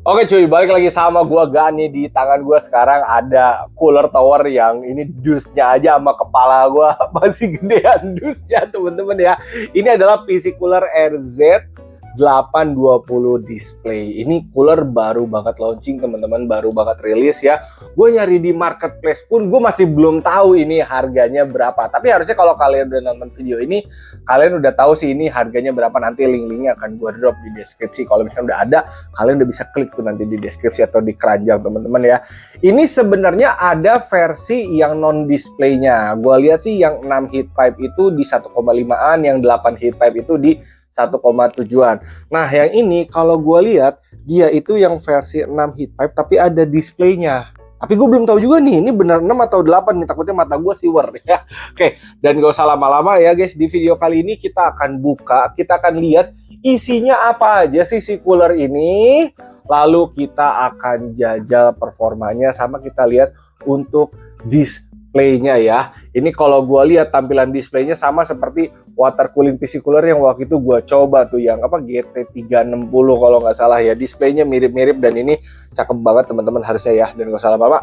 Oke cuy, balik lagi sama gua Gani. Di tangan gua sekarang ada cooler tower yang ini dusnya aja sama kepala gua masih gedean dusnya temen-temen ya. Ini adalah PC cooler RZ 820 display. Ini cooler baru banget launching teman-teman, baru banget rilis ya. Gue nyari di marketplace pun gue masih belum tahu ini harganya berapa. Tapi harusnya kalau kalian udah nonton video ini, kalian udah tahu sih ini harganya berapa. Nanti link-linknya akan gue drop di deskripsi. Kalau misalnya udah ada, kalian udah bisa klik tuh nanti di deskripsi atau di keranjang teman-teman ya. Ini sebenarnya ada versi yang non displaynya. Gue lihat sih yang 6 heat pipe itu di 1,5an, yang 8 heat pipe itu di 1,7an. Nah yang ini kalau gue lihat dia itu yang versi 6 heat pipe tapi ada displaynya. Tapi gue belum tahu juga nih ini benar 6 atau 8 nih, takutnya mata gue siwer ya. Oke, dan gak usah lama-lama ya guys. Di video kali ini kita akan buka, kita akan lihat isinya apa aja sih si cooler ini. Lalu kita akan jajal performanya sama kita lihat untuk displaynya ya. Ini kalau gue lihat tampilan displaynya sama seperti water cooling PC cooler yang waktu itu gue coba tuh, yang apa GT360 kalau nggak salah ya. Displaynya mirip-mirip dan ini cakep banget teman-teman harusnya ya. Dan nggak usah lama-lama,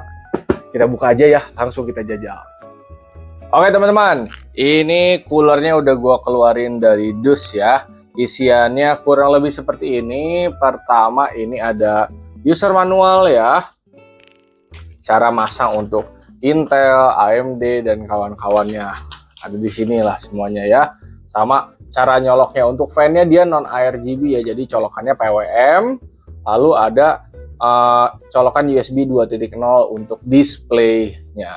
kita buka aja ya, langsung kita jajal. Oke teman-teman, ini coolernya udah gue keluarin dari dus ya. Isiannya kurang lebih seperti ini. Pertama ini ada user manual ya, cara masang untuk Intel, AMD dan kawan-kawannya. Ada di sini lah semuanya ya. Sama cara nyoloknya. Untuk fan-nya dia non ARGB ya, jadi colokannya PWM. Lalu ada colokan USB 2.0 untuk displaynya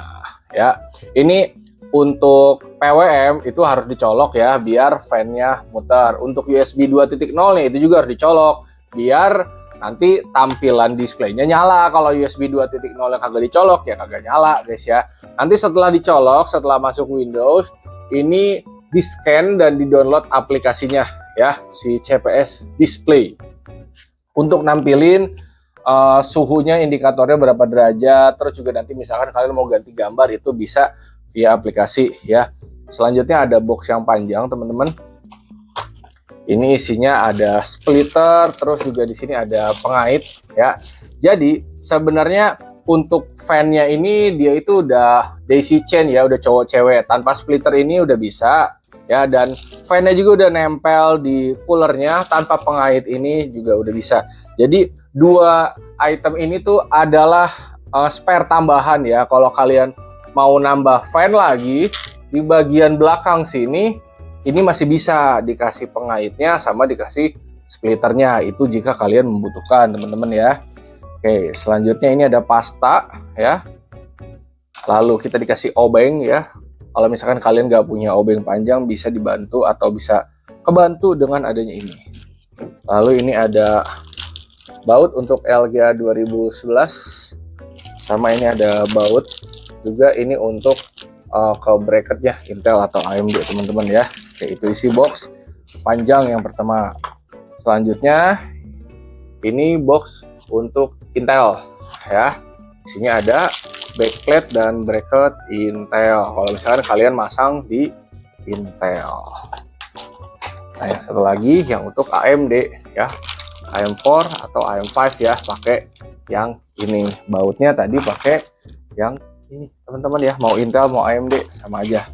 ya. Ini untuk PWM itu harus dicolok ya biar fan-nya muter. Untuk USB 2.0 nih itu juga harus dicolok biar nanti tampilan displaynya nyala. Kalau USB 2.0 yang kagak dicolok ya kagak nyala guys ya. Nanti setelah dicolok, setelah masuk Windows, ini di-scan dan di-download aplikasinya ya, si CPS Display. Untuk nampilin suhunya, indikatornya berapa derajat, terus juga nanti misalkan kalian mau ganti gambar itu bisa via aplikasi ya. Selanjutnya ada box yang panjang teman-teman. Ini isinya ada splitter, terus juga di sini ada pengait ya. Jadi sebenarnya untuk fan-nya ini dia itu udah daisy chain ya, udah cowok cewek. Tanpa splitter ini udah bisa ya, dan fan-nya juga udah nempel di coolernya. Tanpa pengait ini juga udah bisa. Jadi dua item ini tuh adalah spare tambahan ya. Kalau kalian mau nambah fan lagi di bagian belakang sini, ini masih bisa dikasih pengaitnya sama dikasih splitternya, itu jika kalian membutuhkan teman-teman ya. Oke, selanjutnya ini ada pasta ya. Lalu kita dikasih obeng ya. Kalau misalkan kalian nggak punya obeng panjang bisa dibantu atau bisa kebantu dengan adanya ini. Lalu ini ada baut untuk LGA 2011. Sama ini ada baut juga ini untuk ke bracketnya Intel atau AMD teman-teman ya. Oke, itu isi box panjang yang pertama. Selanjutnya ini box untuk Intel ya. Isinya ada backplate dan bracket Intel kalau misalkan kalian masang di Intel. Nah, yang satu lagi yang untuk AMD ya, AM4 atau AM5 ya, pakai yang ini. Bautnya tadi pakai yang ini teman-teman ya, mau Intel mau AMD sama aja.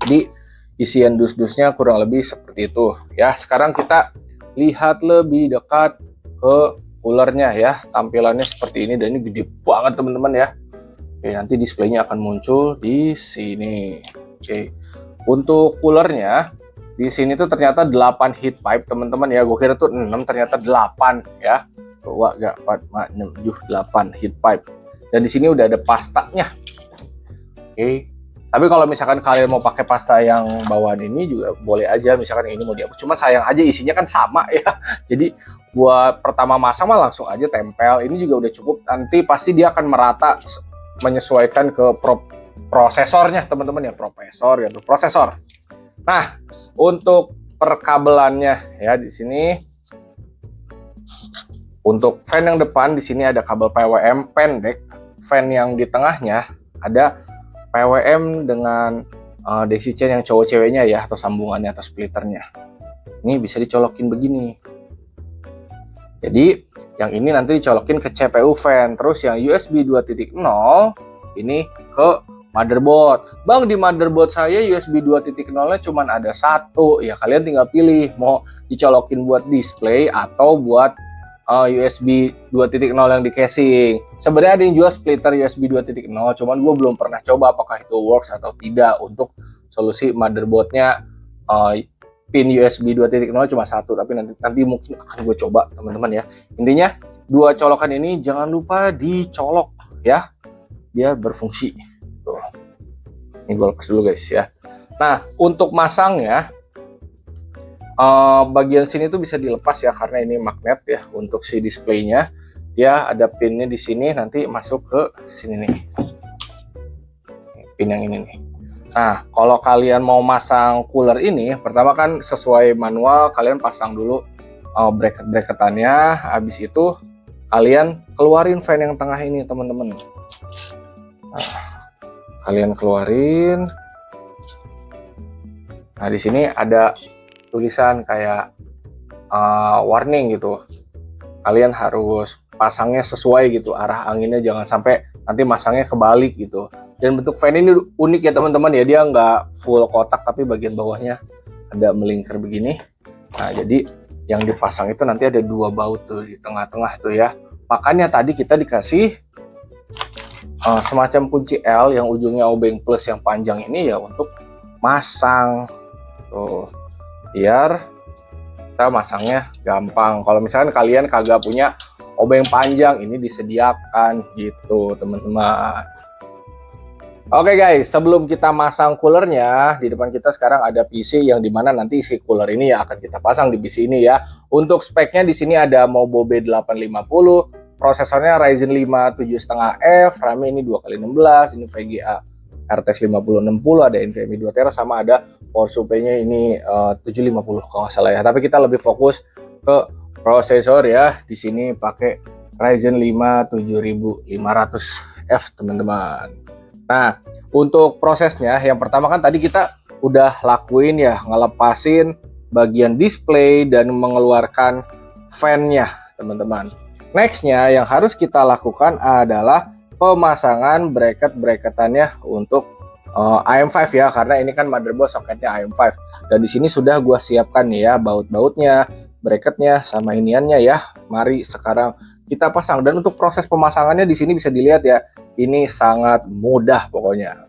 Jadi isian dus-dusnya kurang lebih seperti itu ya. Sekarang kita lihat lebih dekat ke coolernya ya. Tampilannya seperti ini dan ini gede banget teman-teman ya. Oke, nanti displaynya akan muncul di sini. Oke, untuk coolernya di sini tuh ternyata 8 heat pipe teman-teman ya. Gue kira tuh 6, ternyata 8 ya. 2, 4, 5, 6, 7, 8 heat pipe. Dan di sini udah ada pastanya. Oke. Tapi kalau misalkan kalian mau pakai pasta yang bawaan ini juga boleh aja, misalkan ini mau dihapus. Cuma sayang aja isinya kan sama ya. Jadi buat pertama masang mah langsung aja tempel. Ini juga udah cukup. Nanti pasti dia akan merata menyesuaikan ke prosesornya teman-teman ya, prosesor. Nah, untuk perkabelannya ya di sini. Untuk fan yang depan di sini ada kabel PWM pendek. Fan yang di tengahnya ada PWM dengan DC chain yang cowok ceweknya ya, atau sambungannya atau splitternya. Ini bisa dicolokin begini. Jadi yang ini nanti dicolokin ke CPU fan. Terus yang USB 2.0 ini ke motherboard. Bang, di motherboard saya USB 2.0-nya cuma ada satu. Ya kalian tinggal pilih mau dicolokin buat display atau buat USB 2.0 yang di casing. Sebenarnya ada yang jual splitter USB 2.0, cuman gue belum pernah coba apakah itu works atau tidak untuk solusi motherboardnya. Pin USB 2.0 cuma satu, tapi nanti mungkin akan gue coba teman-teman ya. Intinya dua colokan ini jangan lupa dicolok ya, biar berfungsi. Tuh. Ini gue lepas dulu guys ya. Nah, untuk masangnya bagian sini tuh bisa dilepas ya, karena ini magnet ya untuk si displaynya. Ya ada pinnya di sini, nanti masuk ke sini nih, pin yang ini nih. Nah, kalau kalian mau masang cooler ini, pertama kan sesuai manual kalian pasang dulu bracket-bracketannya. Habis itu kalian keluarin fan yang tengah ini teman-teman. Nah, kalian keluarin. Nah, di sini ada tulisan kayak warning gitu. Kalian harus pasangnya sesuai gitu, arah anginnya jangan sampai nanti masangnya kebalik gitu. Dan bentuk fan ini unik ya teman-teman ya, dia nggak full kotak tapi bagian bawahnya ada melingkar begini. Nah, jadi yang dipasang itu nanti ada dua baut tuh di tengah-tengah tuh ya. Makanya tadi kita dikasih semacam kunci L yang ujungnya obeng plus yang panjang ini ya untuk masang tuh, biar kita masangnya gampang. Kalau misalkan kalian kagak punya obeng panjang, ini disediakan gitu teman-teman. Oke guys, sebelum kita masang coolernya, di depan kita sekarang ada PC yang dimana nanti si cooler ini ya akan kita pasang di PC ini ya. Untuk speknya di sini ada Mobo B850, prosesornya Ryzen 5 7,5F, RAM-nya ini 2x16, ini VGA RTX 5060, ada NVMe 2 TB, sama ada power supply-nya ini 750 kalau nggak salah ya. Tapi kita lebih fokus ke prosesor ya. Di sini pakai Ryzen 5 7500F teman-teman. Nah, untuk prosesnya yang pertama kan tadi kita udah lakuin ya, ngelepasin bagian display dan mengeluarkan fan-nya teman-teman. Nextnya yang harus kita lakukan adalah pemasangan bracket-bracketannya untuk AM5 ya, karena ini kan motherboard soketnya AM5. Dan di sini sudah gua siapkan nih ya baut-bautnya, bracketnya sama iniannya ya. Mari sekarang kita pasang. Dan untuk proses pemasangannya di sini bisa dilihat ya, ini sangat mudah pokoknya.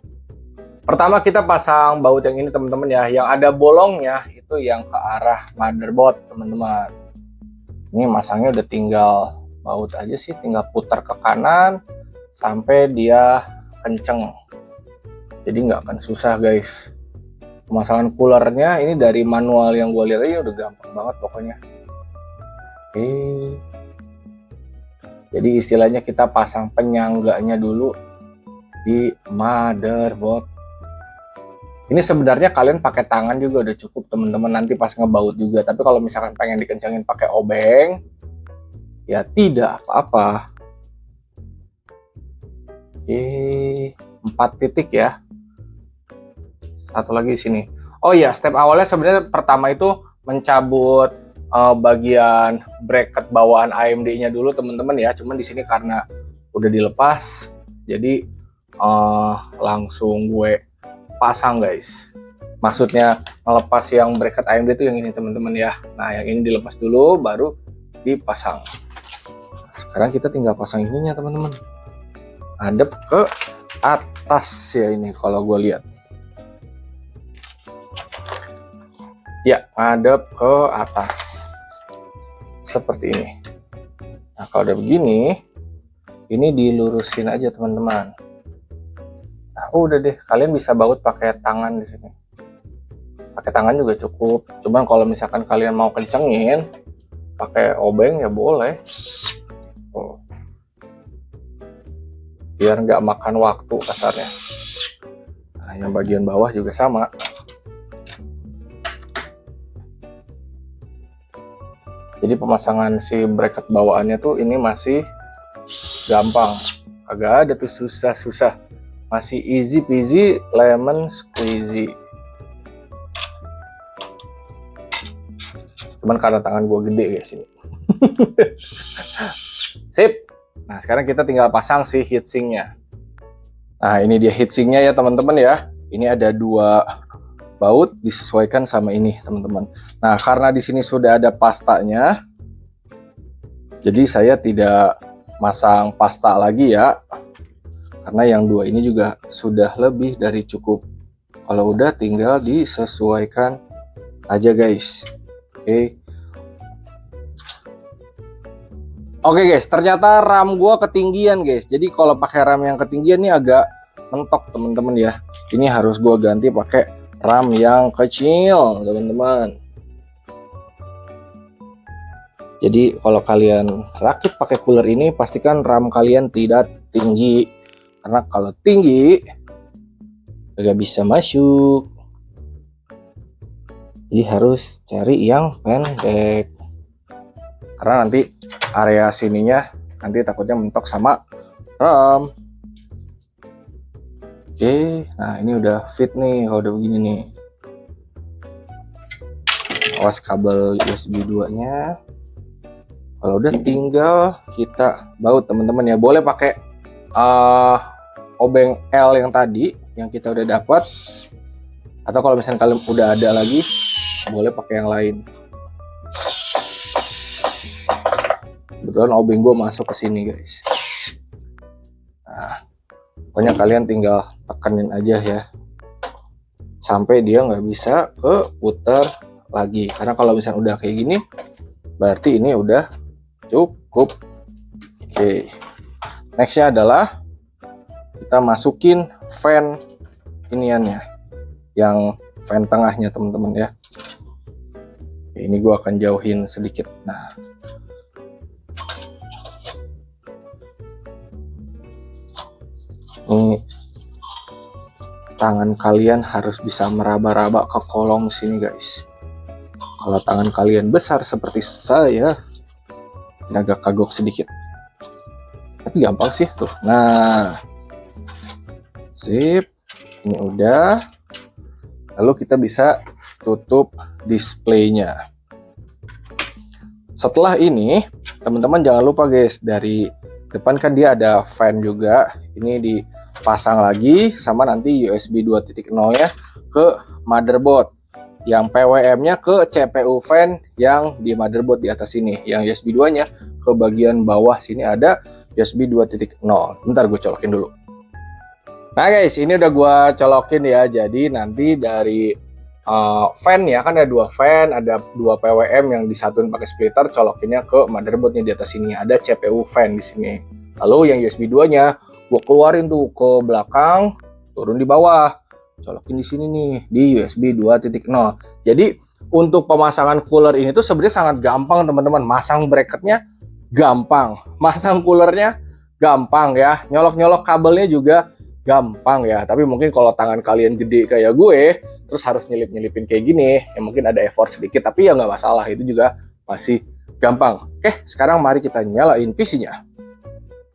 Pertama kita pasang baut yang ini teman-teman ya, yang ada bolongnya itu yang ke arah motherboard teman-teman. Ini masangnya udah tinggal baut aja sih, tinggal putar ke kanan sampai dia kenceng. Jadi nggak akan susah guys. Pemasangan coolernya ini dari manual yang gue lihat ini udah gampang banget pokoknya. Oke. Jadi istilahnya kita pasang penyangganya dulu di motherboard. Ini sebenarnya kalian pakai tangan juga udah cukup teman-teman, nanti pas ngebaut juga. Tapi kalau misalkan pengen dikencengin pakai obeng, ya tidak apa-apa. Oke, 4 titik ya. Satu lagi di sini. Oh iya, step awalnya sebenarnya pertama itu mencabut bagian bracket bawaan AMD-nya dulu teman-teman ya. Cuman di sini karena udah dilepas, jadi langsung gue pasang guys. Maksudnya ngelepas yang bracket AMD itu yang ini teman-teman ya. Nah, yang ini dilepas dulu baru dipasang. Sekarang kita tinggal pasang ininya teman-teman. Ngadep ke atas ya ini kalau gue lihat. Ya, ngadep ke atas. Seperti ini. Nah, kalau udah begini, ini dilurusin aja teman-teman. Nah, udah deh, kalian bisa baut pakai tangan di sini. Pakai tangan juga cukup. Cuman kalau misalkan kalian mau kencengin, pakai obeng ya boleh. Oh. Biar nggak makan waktu kasarnya. Nah, yang bagian bawah juga sama. Jadi pemasangan si bracket bawaannya tuh ini masih gampang, agak ada tuh susah-susah, masih easy peasy lemon squeezy. Cuman karena tangan gue gede guys ini. Sip. Nah sekarang kita tinggal pasang si heatsinknya. Nah ini dia heatsinknya ya teman-teman ya. Ini ada 2 baut, disesuaikan sama ini teman-teman. Nah karena di sini sudah ada pastanya, jadi saya tidak masang pasta lagi ya, karena yang 2 ini juga sudah lebih dari cukup. Kalau udah tinggal disesuaikan aja guys. Oke guys, ternyata RAM gua ketinggian guys. Jadi kalau pakai RAM yang ketinggian ini agak mentok teman-teman ya. Ini harus gua ganti pakai RAM yang kecil teman-teman. Jadi kalau kalian rakit pakai cooler ini, pastikan RAM kalian tidak tinggi, karena kalau tinggi nggak bisa masuk. Jadi harus cari yang pendek, karena nanti area sininya nanti takutnya mentok sama RAM. Oke, nah ini udah fit nih kalau udah begini nih. Awas kabel USB 2 nya. Kalau udah tinggal kita baut teman-teman ya. Boleh pakai obeng L yang tadi yang kita udah dapat, atau kalau misalnya kalian udah ada lagi boleh pakai yang lain. Kebetulan obeng gue masuk ke sini guys. Nah, pokoknya kalian tinggal tekenin aja ya sampai dia nggak bisa keputar lagi, karena kalau misalnya udah kayak gini berarti ini udah cukup. Oke, nextnya adalah kita masukin fan iniannya, yang fan tengahnya teman-teman ya. Oke, ini gua akan jauhin sedikit. Nah ini tangan kalian harus bisa meraba-raba ke kolong sini guys. Kalau tangan kalian besar seperti saya, ini agak kagok sedikit, tapi gampang sih tuh. Nah sip, ini udah. Lalu kita bisa tutup displaynya. Setelah ini teman-teman jangan lupa guys, dari depan kan dia ada fan juga, ini dipasang lagi sama nanti USB 2.0 nya ke motherboard, yang PWM-nya ke CPU fan yang di motherboard di atas sini, yang USB 2 nya ke bagian bawah sini ada USB 2.0. Bentar gue colokin dulu. Nah guys, ini udah gue colokin ya. Jadi nanti dari fan ya, kan ada 2 fan, ada 2 PWM yang disatuin pakai splitter, colokinnya ke motherboardnya di atas sini. Ada CPU fan di sini. Lalu yang USB 2-nya gue keluarin tuh ke belakang, turun di bawah, colokin di sini nih di USB 2.0. Jadi untuk pemasangan cooler ini tuh sebenarnya sangat gampang teman-teman. Masang bracketnya gampang, masang coolernya gampang ya, nyolok-nyolok kabelnya juga gampang ya. Tapi mungkin kalau tangan kalian gede kayak gue, terus harus nyelip-nyelipin kayak gini, ya mungkin ada effort sedikit, tapi ya nggak masalah, itu juga masih gampang. Oke, sekarang mari kita nyalain PC-nya.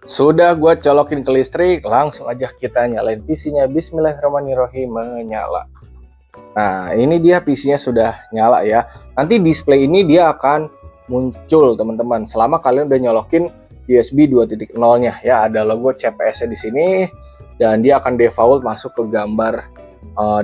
Sudah gue colokin ke listrik, langsung aja kita nyalain PC-nya. Bismillahirrahmanirrahim, menyala. Nah ini dia PC-nya sudah nyala ya. Nanti display ini dia akan muncul teman-teman selama kalian udah nyolokin USB 2.0-nya ya. Ada logo CPS-nya di sini, dan dia akan default masuk ke gambar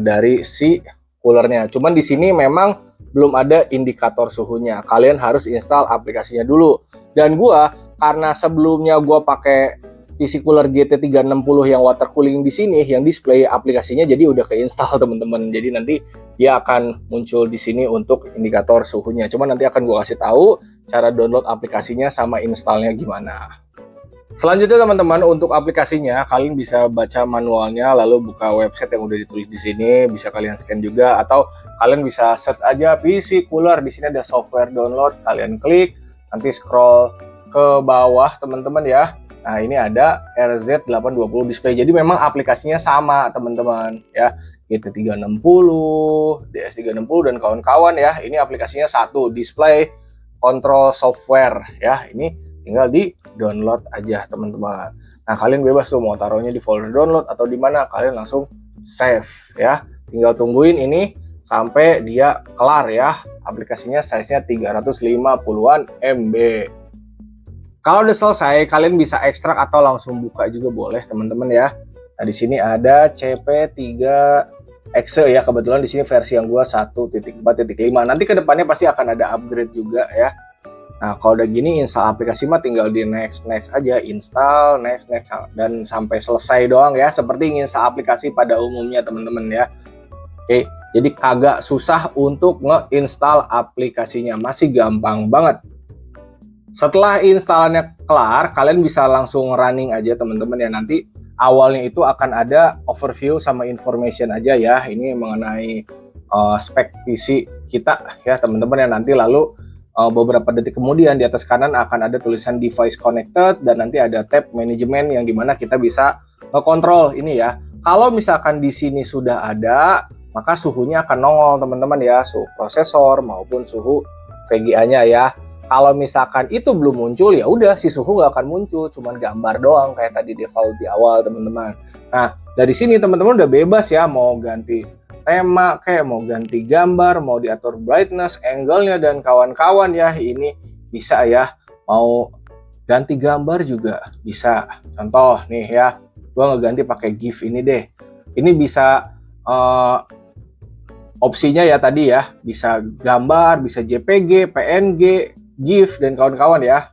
dari si coolernya. Cuman di sini memang belum ada indikator suhunya. Kalian harus install aplikasinya dulu. Dan gua karena sebelumnya gua pakai PC cooler GT360 yang water cooling di sini, yang display aplikasinya jadi udah keinstall teman-teman. Jadi nanti dia akan muncul di sini untuk indikator suhunya. Cuman nanti akan gua kasih tahu cara download aplikasinya sama installnya gimana. Selanjutnya teman-teman, untuk aplikasinya kalian bisa baca manualnya, lalu buka website yang udah ditulis di sini, bisa kalian scan juga, atau kalian bisa search aja PC cooler. Di sini ada software download, kalian klik, nanti scroll ke bawah teman-teman ya. Nah ini ada RZ820 display. Jadi memang aplikasinya sama teman-teman ya, GT360, DS360 dan kawan-kawan ya. Ini aplikasinya satu, display control software ya. Ini tinggal di download aja teman-teman. Nah, kalian bebas tuh mau taruhnya di folder download atau di mana, kalian langsung save ya. Tinggal tungguin ini sampai dia kelar ya. Aplikasinya size-nya 350-an MB. Kalau udah selesai, kalian bisa ekstrak atau langsung buka juga boleh teman-teman ya. Nah, di sini ada CP3Exe ya. Kebetulan di sini versi yang gua 1.4.5. Nanti kedepannya pasti akan ada upgrade juga ya. Nah, kalau udah gini install aplikasi mah tinggal di next aja, install next dan sampai selesai doang ya. Seperti install aplikasi pada umumnya teman-teman ya. Oke, jadi kagak susah untuk ngeinstall aplikasinya, masih gampang banget. Setelah installannya kelar, kalian bisa langsung running aja teman-teman ya. Nanti awalnya itu akan ada overview sama information aja ya. Ini mengenai spek PC kita ya teman-teman ya. Nanti lalu beberapa detik kemudian di atas kanan akan ada tulisan device connected dan nanti ada tab manajemen yang dimana kita bisa ngekontrol ini ya. Kalau misalkan di sini sudah ada, maka suhunya akan nongol teman-teman ya, suhu prosesor maupun suhu VGA-nya ya. Kalau misalkan itu belum muncul, ya udah si suhu nggak akan muncul, cuman gambar doang kayak tadi default di awal teman-teman. Nah, dari sini teman-teman udah bebas ya, mau ganti tema kayak mau ganti gambar, mau diatur brightness, angle-nya dan kawan-kawan ya. Ini bisa ya, mau ganti gambar juga bisa. Contoh nih ya, gua ngeganti pakai GIF ini deh. Ini bisa opsinya ya tadi ya, bisa gambar, bisa JPG, PNG, GIF dan kawan-kawan ya.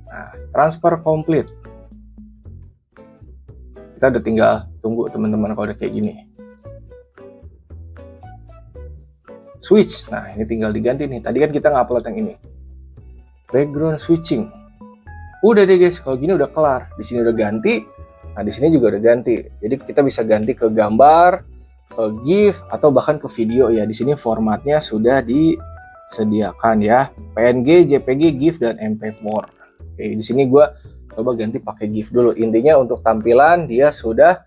Nah, transfer complete. Kita udah tinggal tunggu teman-teman kalau udah kayak gini. Switch. Nah, ini tinggal diganti nih. Tadi kan kita ngupload yang ini. Background switching. Udah deh guys, kalau gini udah kelar. Di sini udah ganti. Nah, di sini juga udah ganti. Jadi kita bisa ganti ke gambar, ke GIF atau bahkan ke video ya. Di sini formatnya sudah disediakan ya. PNG, JPG, GIF dan MP4. Oke, di sini gue coba ganti pakai GIF dulu. Intinya untuk tampilan dia sudah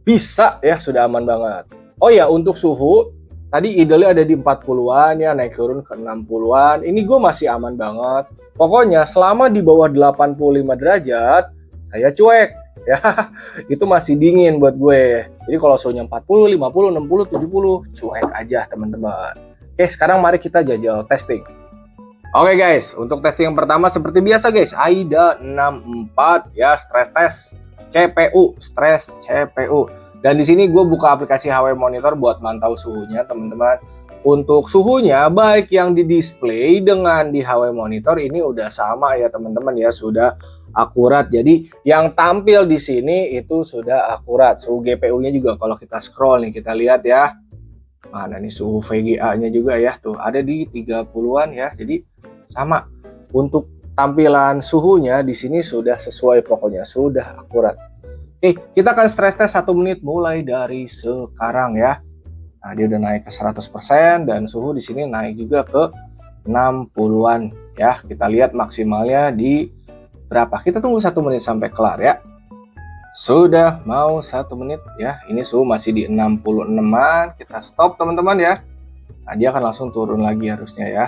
bisa ya, sudah aman banget. Oh ya, untuk suhu tadi idealnya ada di 40-an ya, naik turun ke 60-an. Ini gue masih aman banget. Pokoknya selama di bawah 85 derajat, saya cuek ya. Itu masih dingin buat gue. Jadi kalau suhunya 40, 50, 60, 70, cuek aja teman-teman. Oke, sekarang mari kita jajal testing. Oke guys, untuk testing yang pertama seperti biasa guys, AIDA 64 ya, stress test CPU, stress CPU. Dan di sini gue buka aplikasi HW Monitor buat mantau suhunya teman-teman. Untuk suhunya baik yang di display dengan di HW Monitor ini udah sama ya teman-teman ya, sudah akurat. Jadi yang tampil di sini itu sudah akurat. Suhu GPU-nya juga kalau kita scroll nih kita lihat ya. Mana nih suhu VGA-nya juga ya, tuh ada di 30-an ya. Jadi sama. Untuk tampilan suhunya di sini sudah sesuai, pokoknya sudah akurat. Oke, kita akan stress test 1 menit mulai dari sekarang ya. Nah, dia udah naik ke 100% dan suhu di sini naik juga ke 60-an ya. Kita lihat maksimalnya di berapa. Kita tunggu 1 menit sampai kelar ya. Sudah mau 1 menit ya. Ini suhu masih di 66-an. Kita stop teman-teman ya. Nah, dia akan langsung turun lagi harusnya ya.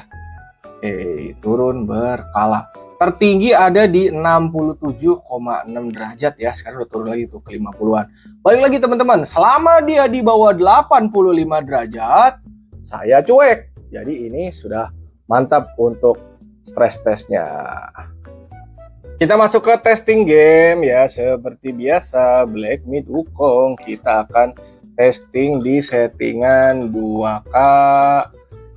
Turun berkala. Tertinggi ada di 67,6 derajat ya. Sekarang udah turun lagi tuh ke 50-an. Balik lagi teman-teman, selama dia di bawah 85 derajat, saya cuek. Jadi ini sudah mantap untuk stress testnya. Kita masuk ke testing game ya. Seperti biasa, Black Myth Wukong. Kita akan testing di settingan 2K.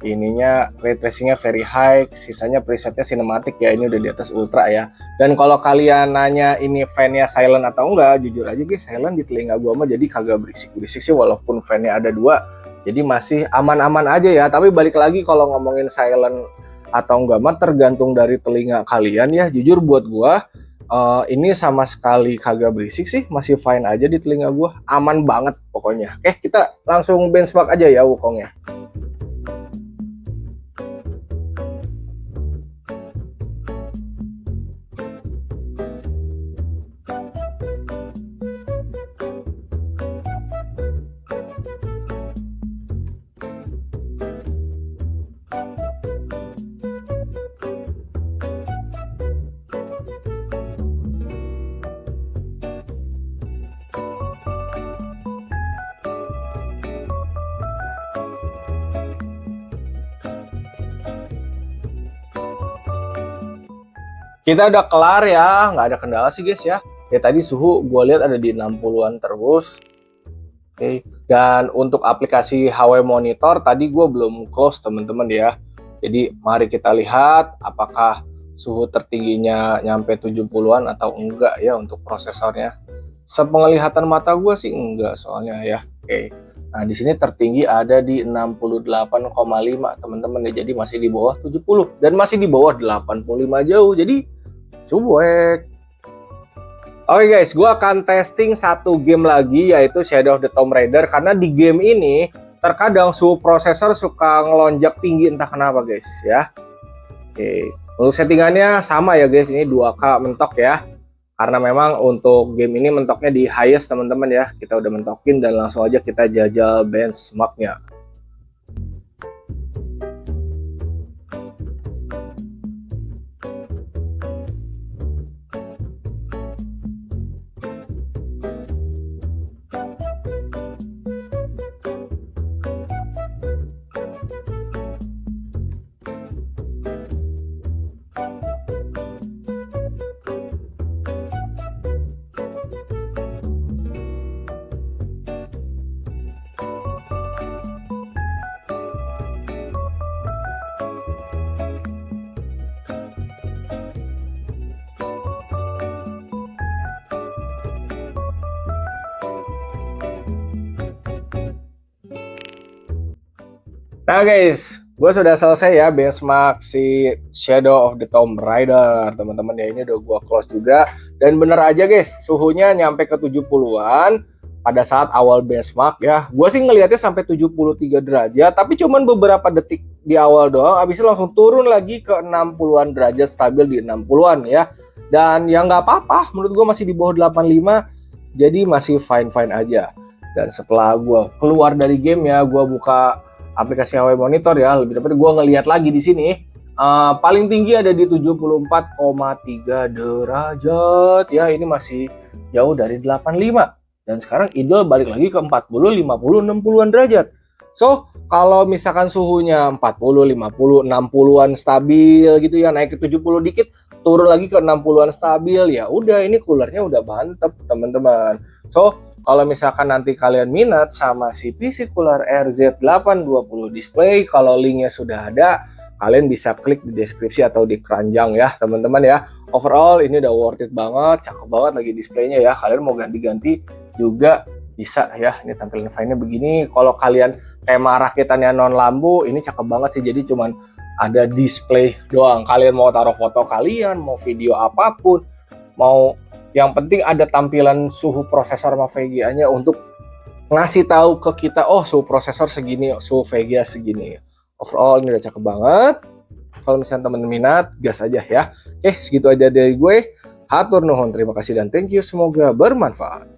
Ininya ray tracingnya very high, sisanya presetnya cinematic ya. Ini udah di atas ultra ya. Dan kalau kalian nanya ini fan-nya silent atau enggak, jujur aja guys, silent di telinga gua mah, jadi kagak berisik-berisik sih, walaupun fan-nya ada 2. Jadi masih aman-aman aja ya. Tapi balik lagi kalau ngomongin silent atau enggak mah tergantung dari telinga kalian ya. Jujur buat gua ini sama sekali kagak berisik sih, masih fine aja di telinga gua, aman banget pokoknya. Oke, kita langsung benchmark aja ya Wukongnya. Kita udah kelar ya, nggak ada kendala sih guys ya. Ya tadi suhu gue lihat ada di 60-an terus. Oke, dan untuk aplikasi HW Monitor tadi gue belum close teman-teman ya. Jadi mari kita lihat apakah suhu tertingginya nyampe 70-an atau enggak ya untuk prosesornya. Sepenglihatan mata gue sih enggak soalnya ya. Oke. Nah, di sini tertinggi ada di 68,5 teman-teman ya. Jadi masih di bawah 70 dan masih di bawah 85 jauh. Jadi cuek. Oke guys, gue akan testing satu game lagi yaitu Shadow of the Tomb Raider karena di game ini terkadang suhu prosesor suka ngelonjak tinggi entah kenapa guys ya. Oke, untuk settingannya sama ya guys, ini 2K mentok ya. Karena memang untuk game ini mentoknya di highest teman-teman ya. Kita udah mentokin dan langsung aja kita jajal benchmarknya. Nah guys, gue sudah selesai ya benchmark si Shadow of the Tomb Raider teman-teman ya. Ini udah gue close juga. Dan bener aja guys, suhunya nyampe ke 70-an pada saat awal benchmark ya. Gue sih ngelihatnya sampai 73 derajat, tapi cuman beberapa detik di awal doang. Habisnya langsung turun lagi ke 60-an derajat, stabil di 60-an ya. Dan ya nggak apa-apa, menurut gue masih di bawah 85, jadi masih fine-fine aja. Dan setelah gue keluar dari game ya, gue buka aplikasi HW Monitor ya, lebih tepat gue ngelihat lagi di sini paling tinggi ada di 74,3 derajat ya. Ini masih jauh dari 85 dan sekarang idle balik lagi ke 40, 50, 60-an derajat. So kalau misalkan suhunya 40, 50, 60-an stabil gitu ya, naik ke 70 dikit turun lagi ke 60-an stabil, ya udah ini coolernya udah mantep teman-teman. So kalau misalkan nanti kalian minat sama si PC Cooler RZ820 display, kalau linknya sudah ada, kalian bisa klik di deskripsi atau di keranjang ya teman-teman ya. Overall ini udah worth it banget, cakep banget lagi displaynya ya. Kalian mau ganti-ganti juga bisa ya. Ini tampilan fine-nya begini. Kalau kalian tema rakitannya non lampu, ini cakep banget sih. Jadi cuman ada display doang. Kalian mau taruh foto kalian, mau video apapun, mau yang penting ada tampilan suhu prosesor sama VGA-nya untuk ngasih tahu ke kita, oh suhu prosesor segini, suhu VGA segini. Overall ini udah cakep banget. Kalau misalnya teman-teman minat, gas aja ya. Oke, segitu aja dari gue. Hatur nuhun, terima kasih dan thank you. Semoga bermanfaat.